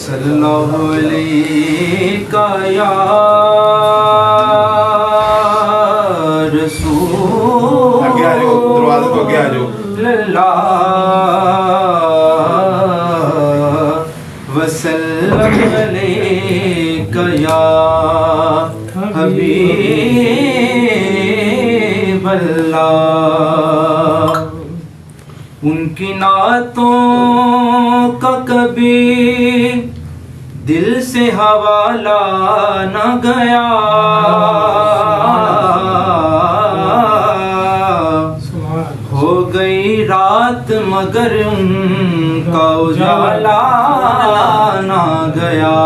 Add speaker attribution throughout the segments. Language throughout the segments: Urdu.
Speaker 1: صلی اللہ علیہ یا رسول
Speaker 2: آگے آ جاؤ، دروازے کو آگے آ جاؤ.
Speaker 1: اللہ وسلم علیک یا حبیب اللہ. ان کی نعتوں کا کبھی دل سے حوالہ نہ گیا، ہو گئی رات مگر ان کا اجالا نہ گیا.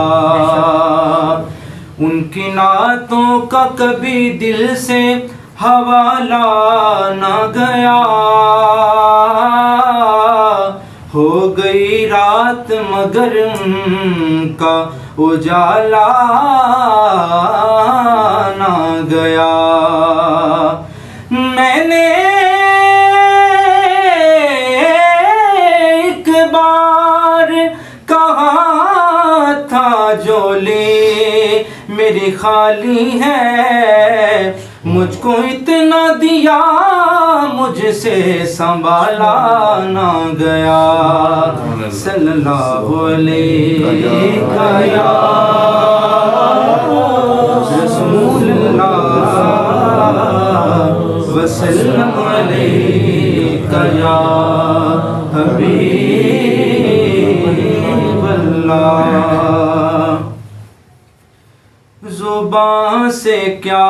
Speaker 1: ان کی نعتوں کا کبھی دل سے حوالہ نہ گیا، ہو گئی رات مگر ان کا اجالا نہ گیا. میں نے ایک بار کہا تھا جھولی میری خالی ہے، مجھ کو اتنا دیا مجھ سے سنبھالا نہ گیا. صلی اللہ علیہ یا رسول اللہ وسلم علیک یا حبیب اللہ. زبان سے کیا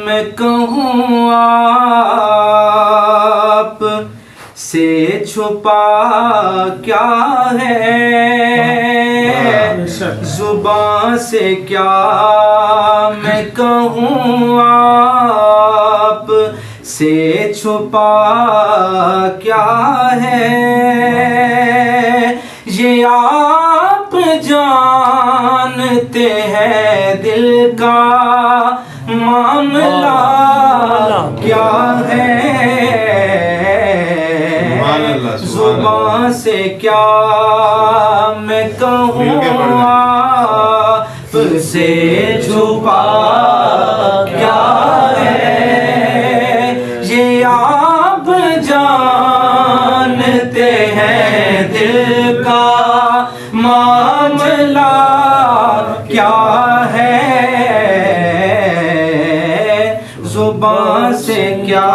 Speaker 1: میں کہوں آپ سے چھپا کیا ہے، زبان سے کیا میں کہوں آپ سے چھپا کیا ہے. یہ آپ جانتے ہیں دل کا معاملہ کیا ہے. زبان سے کیا میں کہوں آپ سے چھپا کیا ہے. یہ آپ جانتے ہیں دل کا معاملہ کیا ہے. زبان سے کیا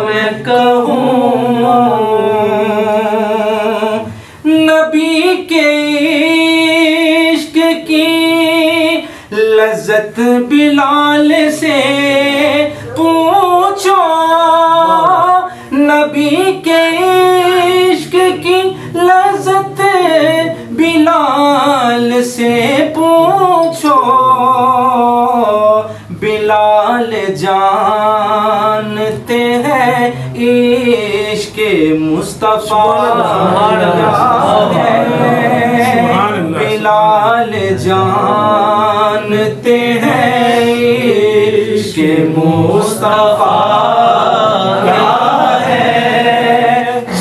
Speaker 1: میں کہوں، نبی کے عشق کی لذت بلال سے پوچھو، نبی کے عشق کی لذت بلال سے پوچھو. بلال جانتے ہیں عشق مصطفیٰ کیا ہے، بلال جانتے ہیں عشق مصطفیٰ کیا ہے.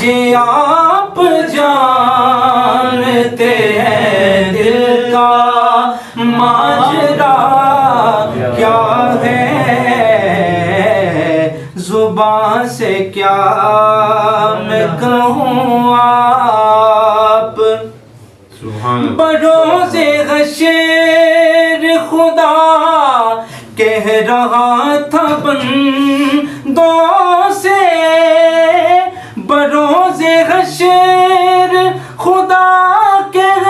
Speaker 1: یہ آپ جانتے ہیں دل کا ماجرا کیا ہے. زبان سے کیا میں کہوں آپ بروز حشر خدا کہہ رہا تھا بندوں سے، بروز حشر خدا کہہ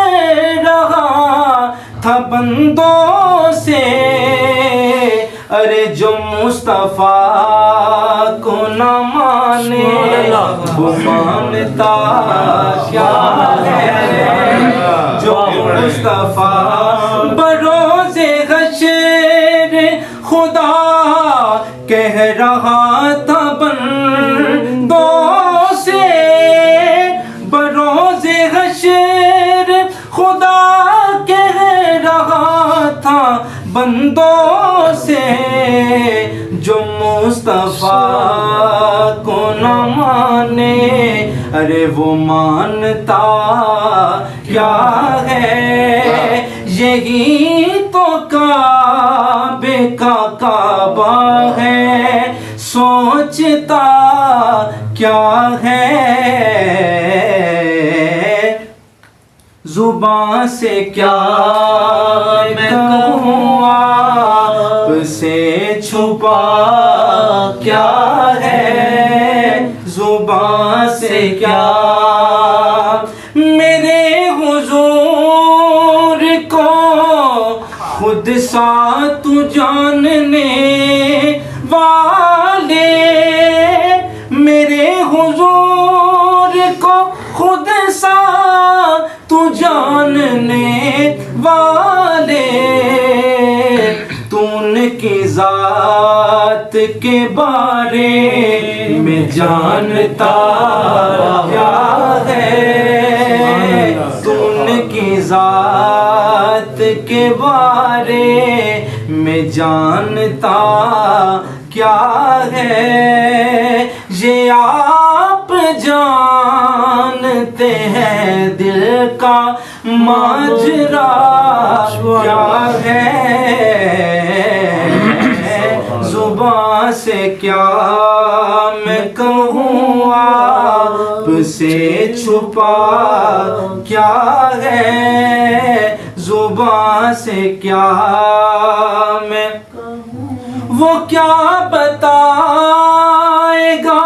Speaker 1: رہا تھا بندوں سے. ارے جو مصطفیٰ کو نہ مانے وہ مانتا کیا ہے. جو مصطفیٰ بروز حشر خدا کہہ رہا تھا بندوں سے، بروز حشر خدا کہہ رہا تھا بندوں سے. جو مصطفیٰ کو نہ مانے ارے وہ مانتا کیا ہے، یہی تو کعبے کا کعبہ ہے، سوچتا کیا ہے، زبان سے کیا میں کہوں آپ سے چھپا کیا ہے، زبان سے کیا میرے حضور کو خود سا تو جاننے والے، میرے حضور کو خود سا تو جاننے والے، تو ان کی ذات کے بارے میں جانتا کیا ہے، تو ان کی ذات کے بارے میں جانتا کیا ہے، یہ آپ جانتے ہیں دل کا ماجرا کیا ہے، زبان سے کیا میں کہوں آپ سے چھپا کیا ہے، زبان سے کیا میں وہ کیا بتائے گا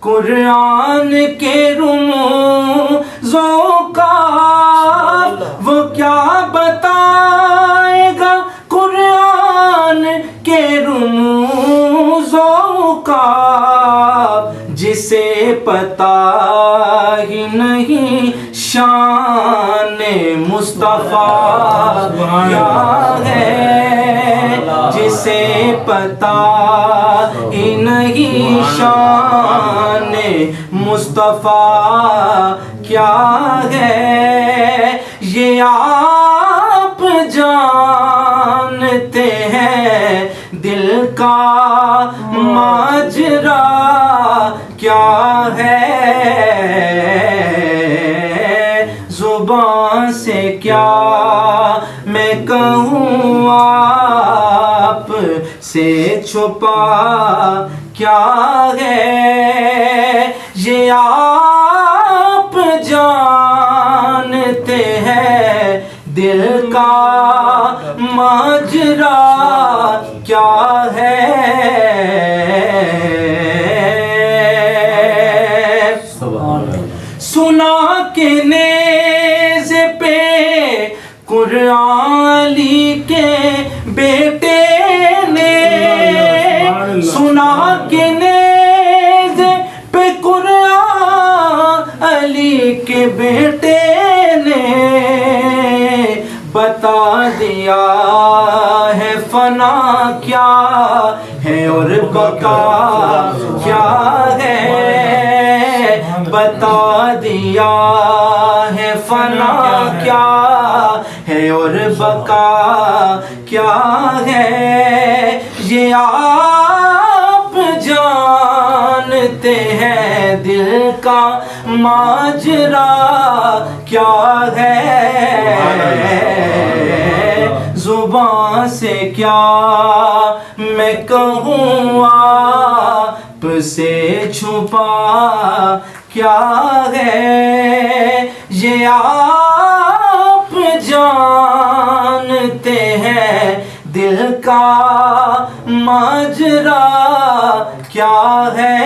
Speaker 1: قرآن کے رموزوں کا، وہ کیا بتائے گا قرآن کے رموزوں کا، جسے پتہ ہی نہیں شان مصطفیٰ کیا ہے، جسے پتہ ہی نہیں شان مصطفیٰ کیا ہے، یہ آپ جانتے ہیں دل کا ماجرا کیا ہے، زبان سے کیا میں کہوں آپ سے چھپا کیا ہے، یہ آپ جانتے ہیں دل کا ماجرا کیا ہے، سنا کہ نیزے پہ قرآن علی کے بیٹے نے، سنا کہ نیزے پہ قرآن علی کے بیٹے نے، بتا دیا ہے فنا کیا ہے اور بقا کیا ہے، بتا دیا ہے فنا کیا ہے اور بقا کیا ہے، یہ آپ جانتے ہیں دل کا ماجرا کیا ہے، زبان سے کیا میں کہوں آپ سے چھپا کیا ہے، یہ آپ جانتے ہیں دل کا ماجرا کیا ہے،